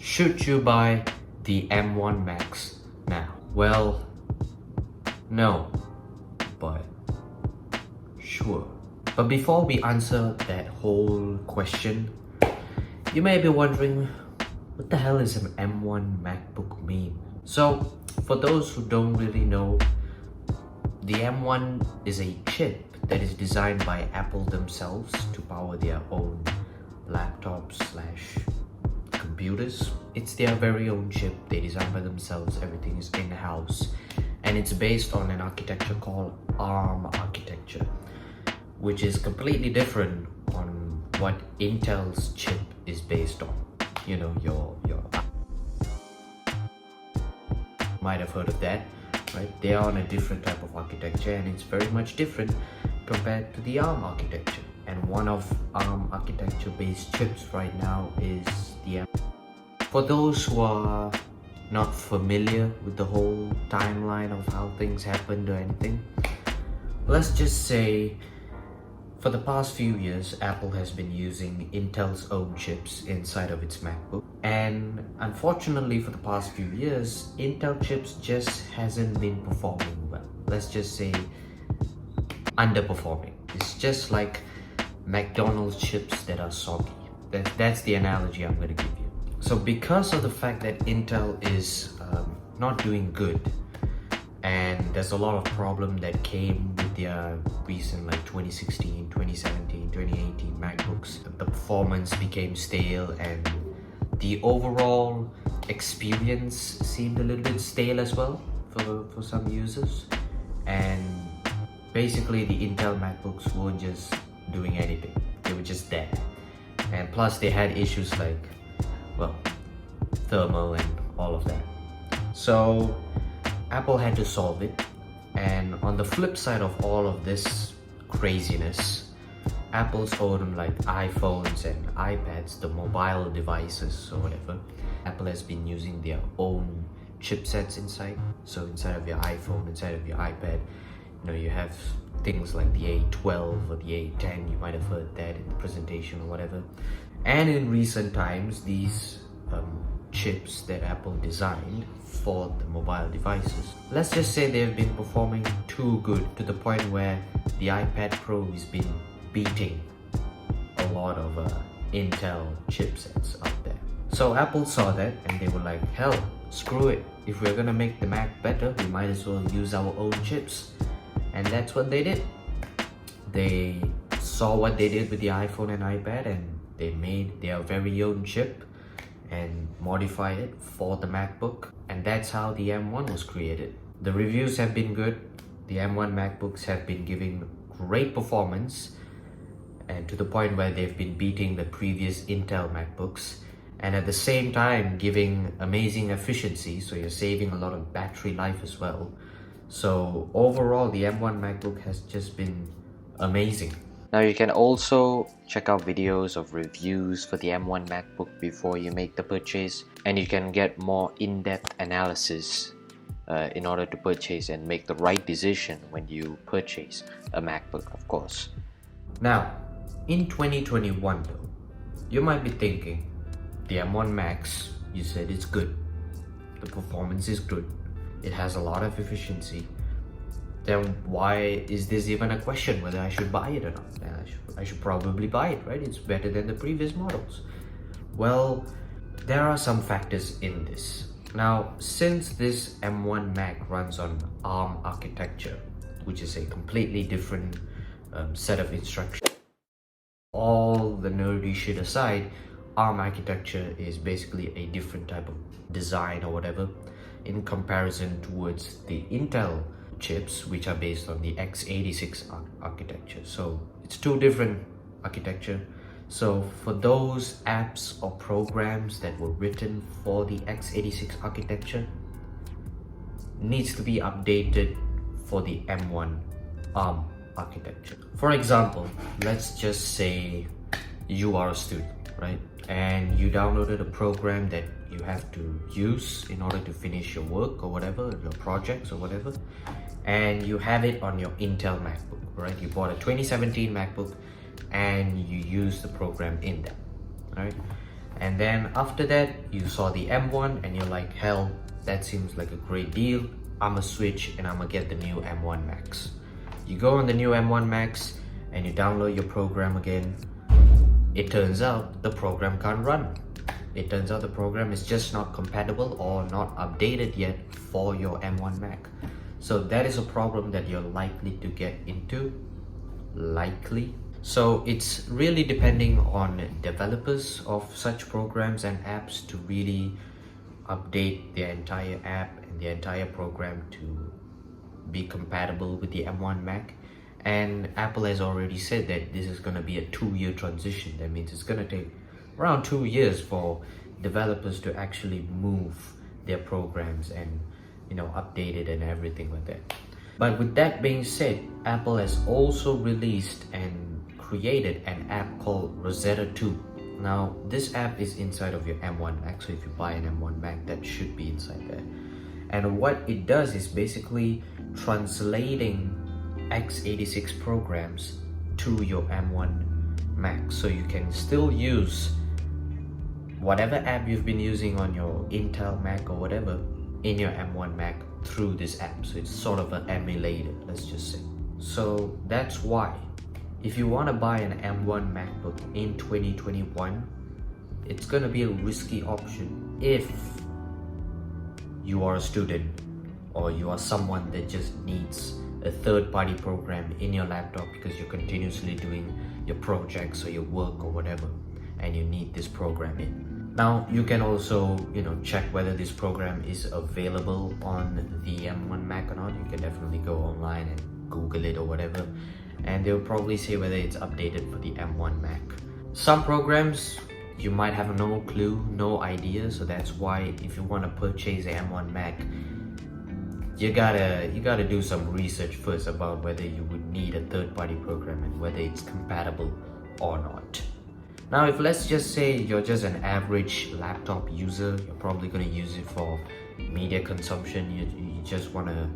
Should you buy the M1 Max now? Well, no, but sure. But before we answer that whole question, you may be wondering, what the hell is an M1 MacBook mean? So, for those who don't really know, the M1 is a chip that is designed by Apple themselves to power their own laptops slash computers. It's their very own chip, they design by themselves, everything is in-house, and it's based on an architecture called ARM architecture, which is completely different on what Intel's chip is based on. You know, your might have heard of that, right? They are on a different type of architecture, and it's very much different compared to the ARM architecture. And one of ARM architecture based chips right now is the M. For those who are not familiar with the whole timeline of how things happened or anything, let's just say for the past few years, Apple has been using Intel's own chips inside of its MacBook. And unfortunately, for the past few years, Intel chips just hasn't been performing well. Let's just say underperforming. It's just like McDonald's chips that are soggy. That's the analogy I'm going to give you. So because of the fact that Intel is not doing good, and there's a lot of problem that came with their recent 2016, 2017, 2018 MacBooks. The performance became stale and the overall experience seemed a little bit stale as well for some users. And basically the Intel MacBooks weren't just doing anything, they were just there. And plus they had issues like, well, thermal and all of that. So Apple had to solve it, and on the flip side of all of this craziness, Apple's own iPhones and iPads, the mobile devices or whatever, Apple has been using their own chipsets inside. So inside of your iPhone, inside of your iPad, you have things like the A12 or the A10, you might have heard that in the presentation or whatever. And in recent times, these chips that Apple designed for the mobile devices, let's just say they've been performing too good to the point where the iPad Pro has been beating a lot of Intel chipsets out there. So Apple saw that and they were like, hell, screw it. If we're gonna make the Mac better, we might as well use our own chips. And that's what they did. They saw what they did with the iPhone and iPad, and they made their very own chip and modify it for the MacBook, and that's how the M1 was created. The reviews have been good. The M1 MacBooks have been giving great performance, and to the point where they've been beating the previous Intel MacBooks, and at the same time giving amazing efficiency, so you're saving a lot of battery life as well. So overall, the M1 MacBook has just been amazing. Now you can also check out videos of reviews for the M1 MacBook before you make the purchase, and you can get more in-depth analysis in order to purchase and make the right decision when you purchase a MacBook, of course. Now, in 2021 though, you might be thinking, the M1 Max, you said it's good, the performance is good, it has a lot of efficiency, then why is this even a question whether I should buy it or not? I should probably buy it, right? It's better than the previous models. Well, there are some factors in this. Now, since this M1 Mac runs on ARM architecture, which is a completely different set of instructions, all the nerdy shit aside, ARM architecture is basically a different type of design or whatever in comparison towards the Intel chips, which are based on the x86 architecture. So it's two different architecture. So for those apps or programs that were written for the x86 architecture, needs to be updated for the M1 ARM architecture. For example, let's just say you are a student, right? And you downloaded a program that you have to use in order to finish your work or whatever, your projects or whatever, and you have it on your Intel MacBook, right? You bought a 2017 MacBook and you use the program in that, right? And then after that, you saw the M1 and you're like, hell, that seems like a great deal. I'ma switch and I'ma get the new M1 Max. You go on the new M1 Max and you download your program again. It turns out the program can't run. It turns out the program is just not compatible or not updated yet for your M1 Mac. So that is a problem that you're likely to get into. Likely. So it's really depending on developers of such programs and apps to really update their entire app and the entire program to be compatible with the M1 Mac. And Apple has already said that this is going to be a 2-year transition. That means it's going to take around 2 years for developers to actually move their programs and update it and everything like that. But with that being said, Apple has also released and created an app called Rosetta 2. Now this app is inside of your M1 Mac, so if you buy an M1 Mac, that should be inside there. And what it does is basically translating x86 programs to your M1 Mac, so you can still use whatever app you've been using on your Intel Mac or whatever in your M1 Mac through this app. So it's sort of an emulator, let's just say. So that's why if you want to buy an M1 MacBook in 2021, it's going to be a risky option if you are a student or you are someone that just needs a third-party program in your laptop because you're continuously doing your projects or your work or whatever, and you need this program in. Now you can also check whether this program is available on the M1 Mac or not. You can definitely go online and Google it or whatever, and they'll probably say whether it's updated for the M1 Mac. Some programs you might have no clue, no idea, so that's why if you want to purchase the M1 Mac, you gotta do some research first about whether you would need a third-party program and whether it's compatible or not. Now, if let's just say you're just an average laptop user, you're probably going to use it for media consumption. You just want to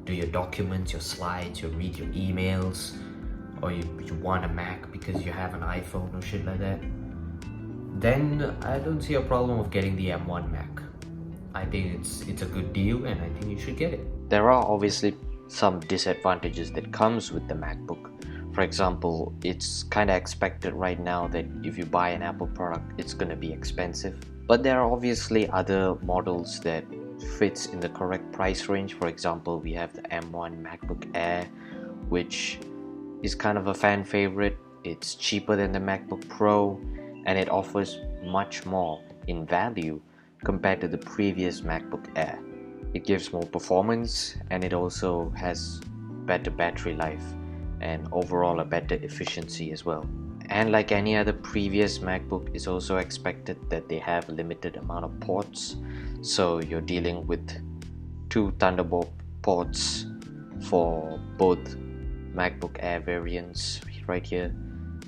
do your documents, your slides, you read your emails, or you want a Mac because you have an iPhone or shit like that, then I don't see a problem of getting the M1 Mac. I think it's a good deal and I think you should get it. There are obviously some disadvantages that comes with the MacBook. For example, it's kind of expected right now that if you buy an Apple product, it's going to be expensive. But there are obviously other models that fits in the correct price range. For example, we have the M1 MacBook Air, which is kind of a fan favorite. It's cheaper than the MacBook Pro and it offers much more in value compared to the previous MacBook Air. It gives more performance and it also has better battery life and overall a better efficiency as well. And like any other previous MacBook, it's also expected that they have a limited amount of ports, so you're dealing with 2 Thunderbolt ports for both MacBook Air variants right here.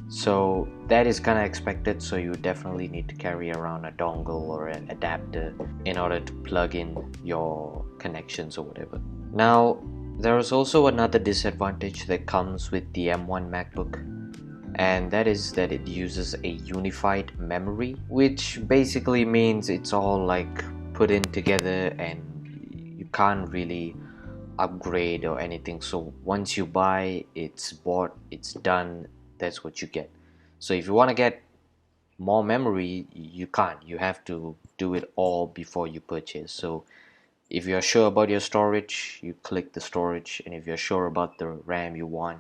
So that is kind of expected, so you definitely need to carry around a dongle or an adapter in order to plug in your connections or whatever. Now there is also another disadvantage that comes with the M1 MacBook, and that is that it uses a unified memory, which basically means it's all like put in together and you can't really upgrade or anything. So once you buy, it's bought, it's done, that's what you get. So if you want to get more memory, you can't. You have to do it all before you purchase. So if you're sure about your storage, you click the storage, and if you're sure about the RAM you want,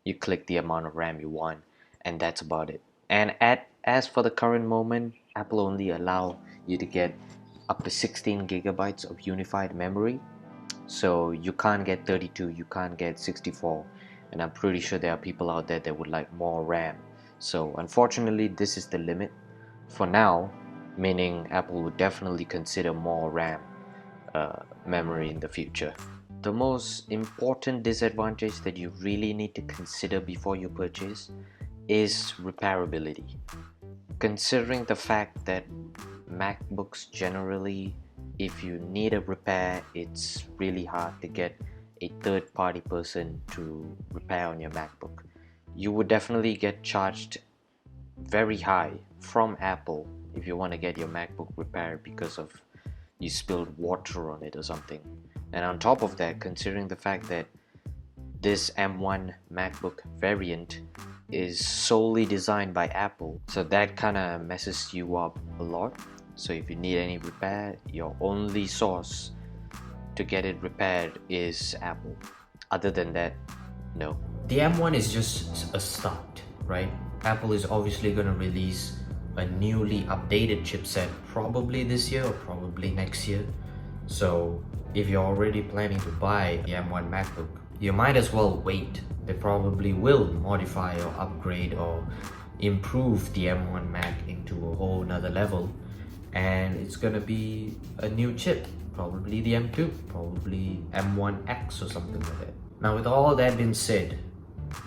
you click the amount of RAM you want, and that's about it. And as for the current moment, Apple only allow you to get up to 16 gigabytes of unified memory. So you can't get 32, you can't get 64, and I'm pretty sure there are people out there that would like more RAM. So unfortunately, this is the limit for now, meaning Apple would definitely consider more RAM memory in the future. The most important disadvantage that you really need to consider before you purchase is repairability. Considering the fact that MacBooks generally, if you need a repair, it's really hard to get a third-party person to repair on your MacBook. You would definitely get charged very high from Apple if you want to get your MacBook repaired because of you spilled water on it or something. And on top of that, considering the fact that this M1 MacBook variant is solely designed by Apple, so that kind of messes you up a lot. So if you need any repair, your only source to get it repaired is Apple. Other than that, no. The M1 is just a start, right? Apple is obviously going to release a newly updated chipset probably this year or probably next year. So if you're already planning to buy the M1 MacBook, you might as well wait. They probably will modify or upgrade or improve the M1 Mac into a whole nother level, and it's gonna be a new chip, probably the M2, probably M1X or something like that. Now with all that being said,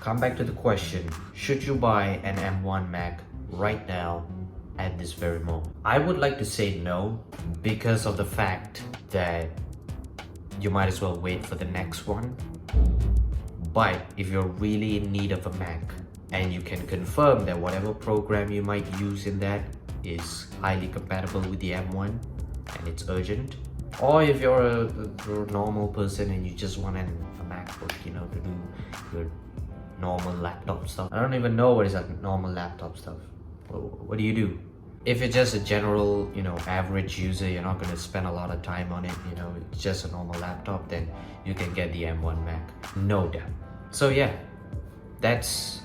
come back to the question, should you buy an M1 Mac right now at this very moment? I would like to say no, because of the fact that you might as well wait for the next one. But if you're really in need of a Mac and you can confirm that whatever program you might use in that is highly compatible with the M1 and it's urgent, or if you're a normal person and you just want a MacBook, you know, to do your normal laptop stuff. I don't even know what is like normal laptop stuff. What do you do? If you're just a general, you know, average user, you're not going to spend a lot of time on it, you know, it's just a normal laptop, then you can get the M1 Mac, no doubt. So yeah, that's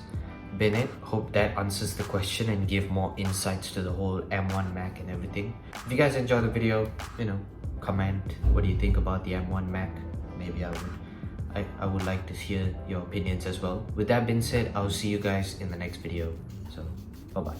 been it. Hope that answers the question and give more insights to the whole M1 Mac and everything. If you guys enjoyed the video, you know, comment what do you think about the M1 Mac. Maybe I would like to hear your opinions as well. With that being said, I'll see you guys in the next video. So bye bye.